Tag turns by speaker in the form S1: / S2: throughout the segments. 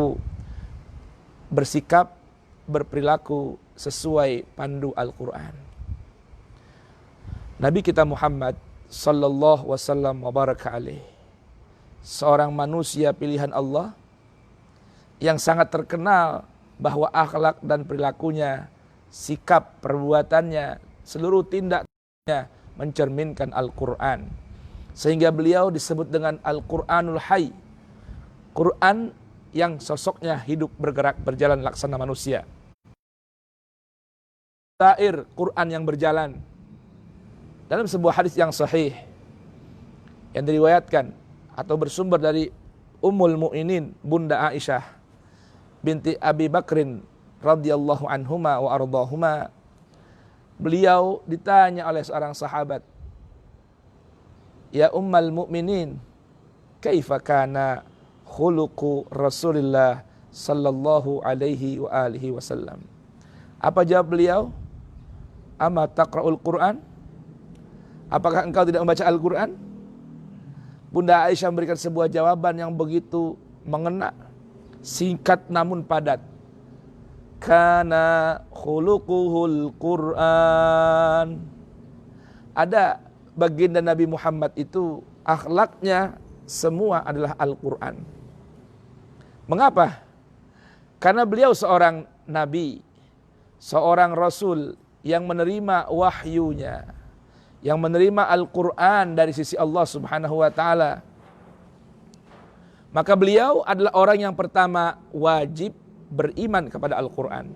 S1: mampu bersikap, berperilaku sesuai pandu Al-Quran. Nabi kita Muhammad sallallahu wasallam wa baraka alaih, seorang manusia pilihan Allah yang sangat terkenal bahwa akhlak dan perilakunya, sikap perbuatannya, seluruh tindaknya mencerminkan Al-Quran. Sehingga beliau disebut dengan Al-Quranul Hayy, Quran yang sosoknya hidup, bergerak, berjalan laksana manusia. Syair Quran yang berjalan. Dalam sebuah hadis yang sahih yang diriwayatkan atau bersumber dari Ummul Mukminin Bunda Aisyah binti Abi Bakrin radhiyallahu anhuma wa ardahuma, beliau ditanya oleh seorang sahabat, "Ya Ummul Mukminin, kaifa kana khuluqu Rasulillah sallallahu alaihi wa alihi wasallam?" Apa jawab beliau? "Ama taqra'ul Qur'an?" Apakah engkau tidak membaca Al-Quran? Bunda Aisyah memberikan sebuah jawaban yang begitu mengena, singkat namun padat. Kana khuluquhul Qur'an. Ada baginda Nabi Muhammad itu akhlaknya semua adalah Al-Quran. Mengapa? Karena beliau seorang nabi, seorang rasul yang menerima wahyunya, yang menerima Al-Quran dari sisi Allah subhanahu wa ta'ala. Maka beliau adalah orang yang pertama wajib beriman kepada Al-Quran.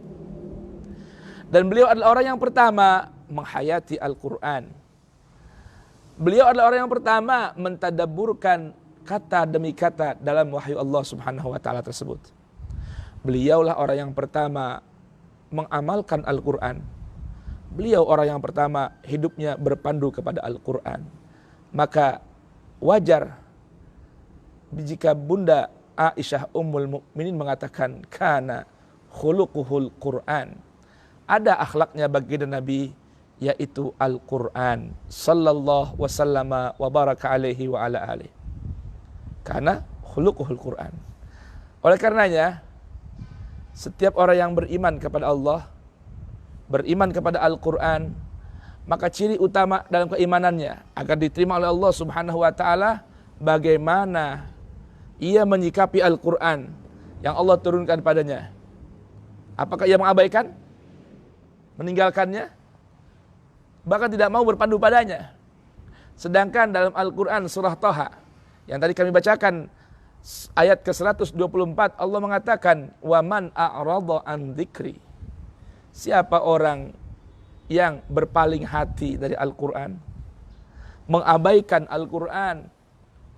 S1: Dan beliau adalah orang yang pertama menghayati Al-Quran. Beliau adalah orang yang pertama mentadabburkan kata demi kata dalam wahyu Allah subhanahu wa ta'ala tersebut. Beliaulah orang yang pertama mengamalkan Al-Quran. Beliau orang yang pertama hidupnya berpandu kepada Al-Quran. Maka wajar jika Bunda Aisyah Ummul Mukminin mengatakan kana khuluquhul Quran. Ada akhlaknya baginda Nabi, yaitu Al-Quran sallallahu wasallama wa baraka alaihi wa ala alihi. Karena khuluquhul Quran. Oleh karenanya, setiap orang yang beriman kepada Allah, beriman kepada Al-Quran, maka ciri utama dalam keimanannya agar diterima oleh Allah subhanahu wa ta'ala, bagaimana ia menyikapi Al-Quran yang Allah turunkan padanya. Apakah ia mengabaikan, meninggalkannya, bahkan tidak mau berpandu padanya? Sedangkan dalam Al-Quran surah Thaha yang tadi kami bacakan ayat ke-124, Allah mengatakan wa man a'rada an dzikri. Siapa orang yang berpaling hati dari Al-Quran, mengabaikan Al-Quran,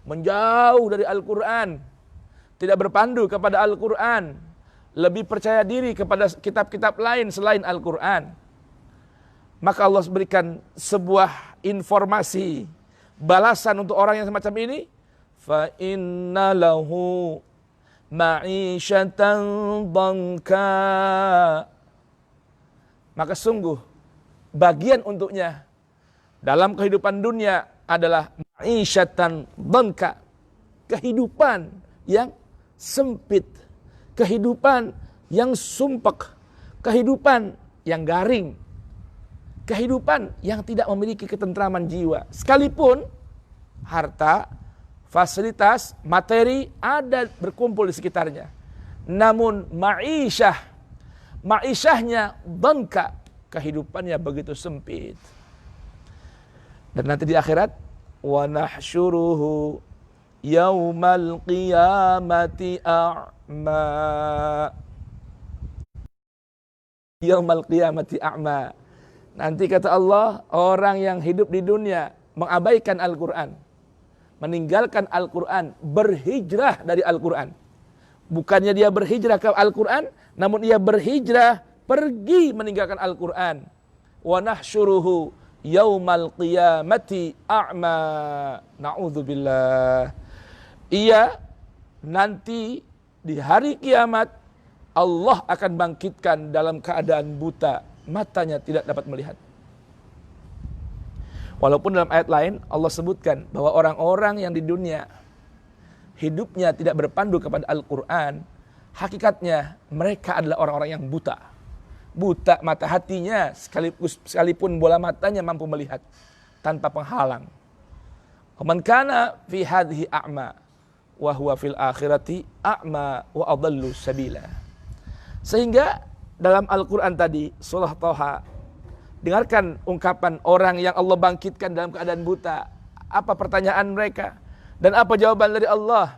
S1: menjauh dari Al-Quran, tidak berpandu kepada Al-Quran, lebih percaya diri kepada kitab-kitab lain selain Al-Quran, maka Allah berikan sebuah informasi balasan untuk orang yang semacam ini. Fa inna lahu ma'isyatan dhanka. Maka sungguh bagian untuknya dalam kehidupan dunia adalah ma'isyatan dhanka, kehidupan yang sempit, kehidupan yang sumpek, kehidupan yang garing, kehidupan yang tidak memiliki ketentraman jiwa. Sekalipun harta, fasilitas, materi ada berkumpul di sekitarnya, namun ma'isyahnya dhanka, kehidupannya begitu sempit. Dan nanti di akhirat, wa nahsyuruhu yaumal qiyamati a'ma. Yaumal qiyamati a'ma. Nanti kata Allah, orang yang hidup di dunia mengabaikan Al-Quran, meninggalkan Al-Quran, berhijrah dari Al-Quran. Bukannya dia berhijrah ke Al-Quran, namun ia berhijrah pergi meninggalkan Al-Quran. Wa nahsyuruhu yaumal qiyamati a'ma. Na'udzubillah. Ia nanti di hari kiamat Allah akan bangkitkan dalam keadaan buta, matanya tidak dapat melihat. Walaupun dalam ayat lain Allah sebutkan bahwa orang-orang yang di dunia hidupnya tidak berpandu kepada Al-Quran, Hakikatnya mereka adalah orang-orang yang buta. Buta mata hatinya, sekalipun bola matanya mampu melihat tanpa penghalang. Man kana fi hadhihi a'ma wa huwa fil akhirati a'ma wa adallu sabila. Sehingga dalam Al-Qur'an tadi surah Thaha, dengarkan ungkapan orang yang Allah bangkitkan dalam keadaan buta. Apa pertanyaan mereka dan apa jawaban dari Allah?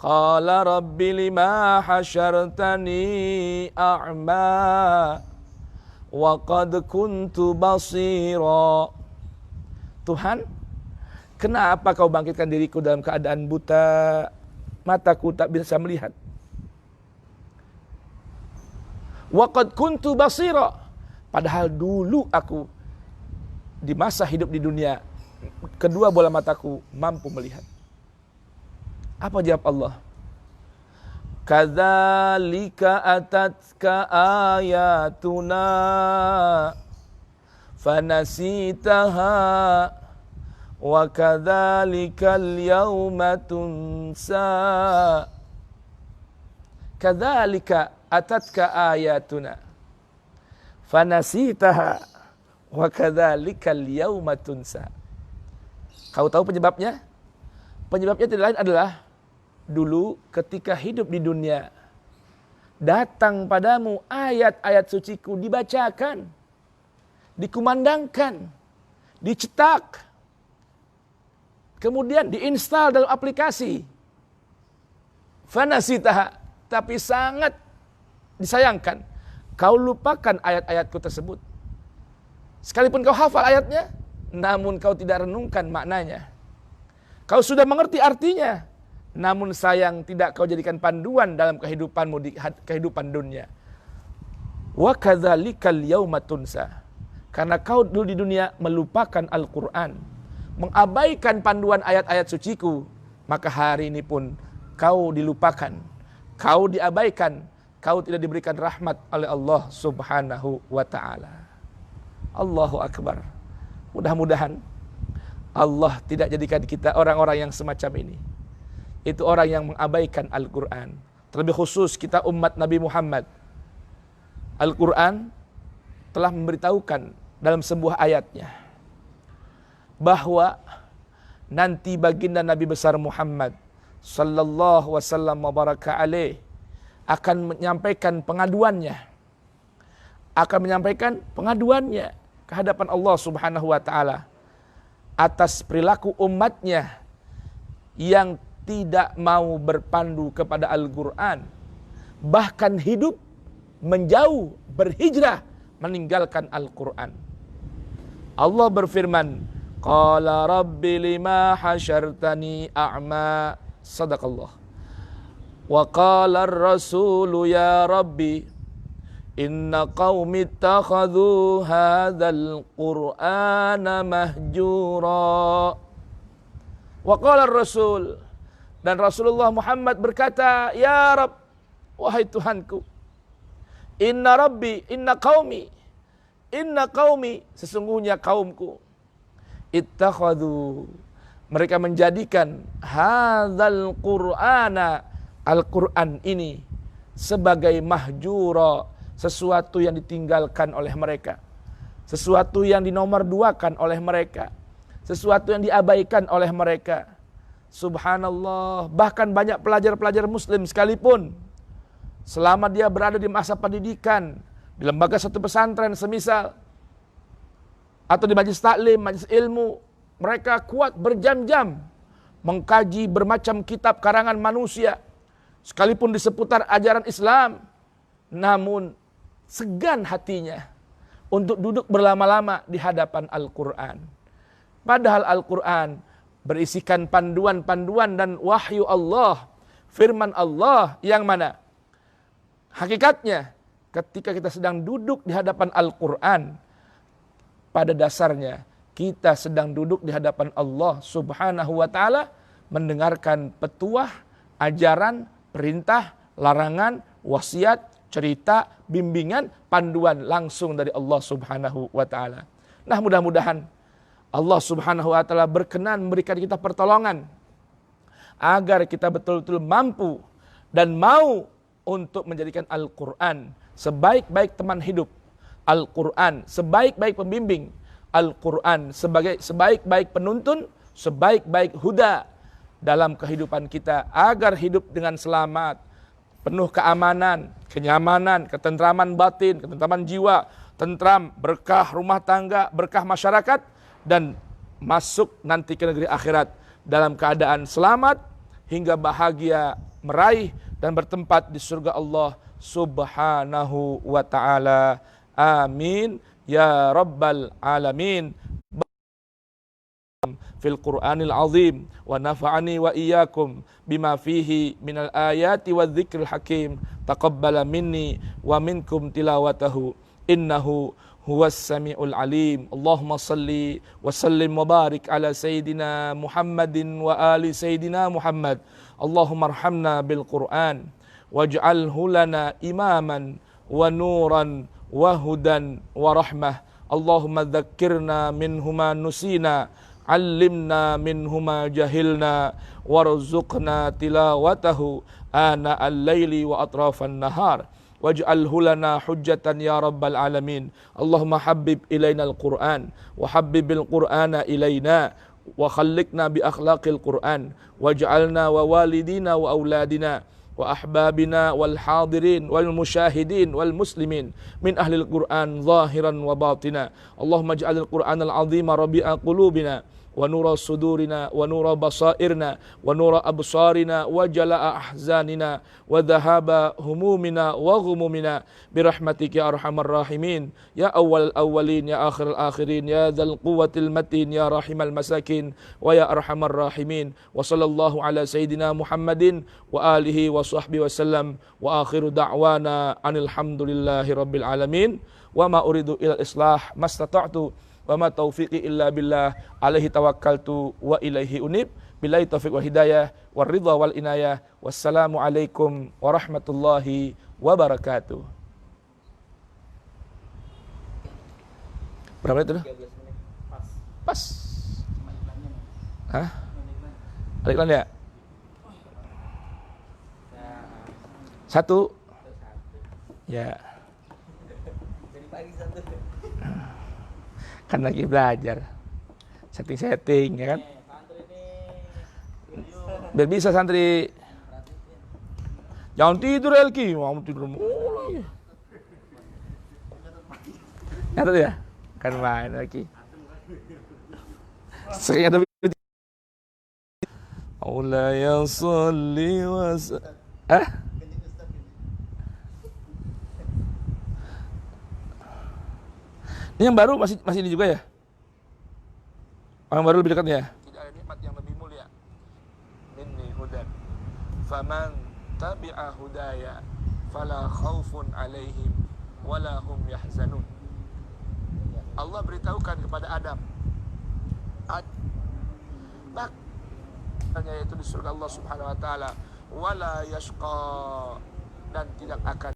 S1: Qala rabbi lima hasyartani a'ma wa qad kuntu basira. Tuhan, kenapa kau bangkitkan diriku dalam keadaan buta? Mataku tak bisa melihat. Wa qad kuntu basira. Padahal dulu aku di masa hidup di dunia, kedua bola mataku mampu melihat. Apa jawab Allah? Kadzalika atatka ayatuna fanasitaha wa kadzalikal yauma tunsa. Kadzalika atatka ayatuna fanasitaha wa kadzalikal yauma tunsa. Kau tahu penyebabnya? Penyebabnya tidak lain adalah dulu ketika hidup di dunia, datang padamu ayat-ayat suciku dibacakan, dikumandangkan, dicetak, kemudian diinstal dalam aplikasi. Fanasitaha, tapi sangat disayangkan, kau lupakan ayat-ayatku tersebut. Sekalipun kau hafal ayatnya, namun kau tidak renungkan maknanya. Kau sudah mengerti artinya, namun sayang tidak kau jadikan panduan dalam kehidupanmu di kehidupan dunia. Wa kadzalikal yauma tunsa. Karena kau dulu di dunia melupakan Al-Quran, mengabaikan panduan ayat-ayat suciku, maka hari ini pun kau dilupakan, kau diabaikan, kau tidak diberikan rahmat oleh Allah Subhanahu wa ta'ala. Allahu Akbar. Mudah-mudahan Allah tidak jadikan kita orang-orang yang semacam ini. Itu orang yang mengabaikan Al-Quran. Terlebih khusus kita umat Nabi Muhammad. Al-Quran telah memberitahukan dalam sebuah ayatnya bahwa nanti baginda Nabi besar Muhammad sallallahu wasallam wa baraka alaih akan menyampaikan pengaduannya. Ke hadapan Allah Subhanahu wa ta'ala atas perilaku umatnya yang tidak mau berpandu kepada Al-Quran, bahkan hidup menjauh, berhijrah, meninggalkan Al-Quran. Allah berfirman, Qala rabbi lima hasyartani a'ma. Sadaqallah. Wa qala ar-rasulu ya rabbi inna qaumi ittakhadhu hadzal qur'ana mahjura. Wa qala ar-rasul, dan Rasulullah Muhammad berkata, ya Rabb, wahai Tuhanku, inna qaumi, sesungguhnya kaumku, ittakhadhu, mereka menjadikan hadzal qur'ana, Al-Quran ini, sebagai mahjura, sesuatu yang ditinggalkan oleh mereka, sesuatu yang dinomorduakan oleh mereka, sesuatu yang diabaikan oleh mereka. Subhanallah, bahkan banyak pelajar-pelajar muslim sekalipun, selama dia berada di masa pendidikan, di lembaga satu pesantren semisal, atau di majelis taklim, majelis ilmu, mereka kuat berjam-jam mengkaji bermacam kitab karangan manusia, sekalipun di seputar ajaran Islam, namun segan hatinya untuk duduk berlama-lama di hadapan Al-Quran. Padahal Al-Quran berisikan panduan-panduan dan wahyu Allah, firman Allah yang mana hakikatnya ketika kita sedang duduk di hadapan Al-Quran, pada dasarnya kita sedang duduk di hadapan Allah Subhanahu wa ta'ala, mendengarkan petuah, ajaran, perintah, larangan, wasiat, cerita, bimbingan, panduan langsung dari Allah Subhanahu wa ta'ala. Nah, mudah-mudahan Allah Subhanahu wa ta'ala berkenan memberikan kita pertolongan agar kita betul-betul mampu dan mau untuk menjadikan Al-Quran sebaik-baik teman hidup, Al-Quran sebaik-baik pembimbing, Al-Quran sebagai sebaik-baik penuntun, sebaik-baik huda dalam kehidupan kita, agar hidup dengan selamat, penuh keamanan, kenyamanan, ketentraman batin, ketentraman jiwa, tentram, berkah rumah tangga, berkah masyarakat, dan masuk nanti ke negeri akhirat dalam keadaan selamat hingga bahagia, meraih dan bertempat di surga Allah Subhanahu wa ta'ala. Amin ya rabbal alamin. Fil Qur'anil azim wa nafa'ani wa iyyakum bima fihi minal ayati wa dzikril hakim. Taqabbala minni wa minkum tilawatahu innahu huwas samiul alim. Allahumma salli wa sallim wa barik ala sayyidina Muhammadin wa ali sayyidina Muhammad. Allahumma arhamna bil Qur'an waj'alhu lana imaman wa nuran wa hudan wa rahmah. Allahumma dzakkirna minhuma nusina, allimna minhuma jahilna, warzuqna tilawatahu ana al-laili wa atrafan nahar. Waj'alhu lana hujjatan ya rabbal alamin. Allahumma habbib ilaina al-Qur'an wa habbibil Qur'ana ilaina wa khalliqna bi akhlaqil Qur'an waj'alna wa walidina wa auladina wa ahbabina wal hadirin wal musyahidin wal muslimin min ahlil Qur'an zahiran wa batina. Allahumma ij'alil Qur'anal azima rabi'a qulubina wa nura sudurina wa nura basairna wa nura absarina wa jala'a ahzanina wa dhahaba humumina wa ghumumina birahmatika ya arhamar rahimin ya awwal awwalin ya akhir akhirin ya dzal quwwatil matin ya rahimal masakin wa ya arhamar rahimin. Wa sallallahu ala sayyidina Muhammadin wa alihi wa sahbihi wasallam wa akhiru da'wana anil hamdulillahi rabbil alamin. Wa ma uridu ila islah mastata'tu wa ma taufiqi illa billah alaihi tawakkaltu wa ilaihi unib. Billahi taufiq wal hidayah war ridha wal inayah. Wassalamu alaikum warahmatullahi wabarakatuh. Berapa menit itu? Pas. Hah? Ada iklan ya? Satu. Ya. Kan lagi belajar. Setting-setting ya kan? Biar bisa santri. Jangan tidur Elki, mau tidur mulu. Nyatet ya? Kan main Elki. Sering ada Allah ya sholli wa Ini yang baru masih ini juga ya? Yang baru lebih dekatnya ya? Tidak ada nikmat yang lebih mulia. Minni hudan. Faman tabi'a hudaya fala khaufun alaihim wala hum yahzanun. Allah beritahukan kepada Adam. Yaitu di surga Allah Subhanahu wa taala, wala yashqa, dan tidak akan